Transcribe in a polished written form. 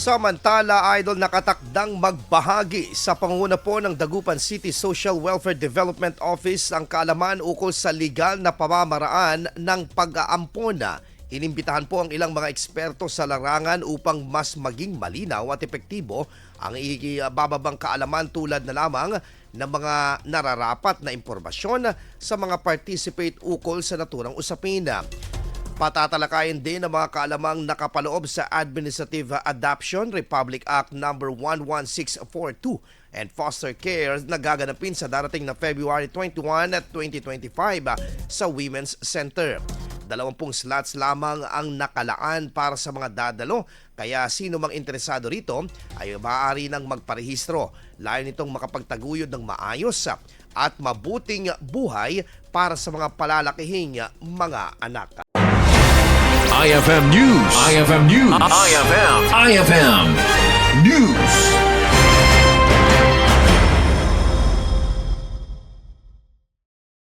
Samantala, idol, nakatakdang magbahagi sa pangunguna po ng Dagupan City Social Welfare Development Office ang kaalaman ukol sa legal na pamamaraan ng pag-aampona. Inimbitahan po ang ilang mga eksperto sa larangan upang mas maging malinaw at epektibo ang ibababang kaalaman tulad na lamang ng mga nararapat na impormasyon sa mga participate ukol sa naturang usapin. Patatalakayin din ang mga kaalamang nakapaloob sa Administrative Adoption Republic Act No. 11642 and Foster Care na gaganapin sa darating na February 21 at 2025 sa Women's Center. 20 slots lamang ang nakalaan para sa mga dadalo, kaya sino mang interesado rito ay maaari nang magparehistro. Layo nitong makapagtaguyod ng maayos at mabuting buhay para sa mga palalakihing mga anak. IFM News. IFM News. IFM News.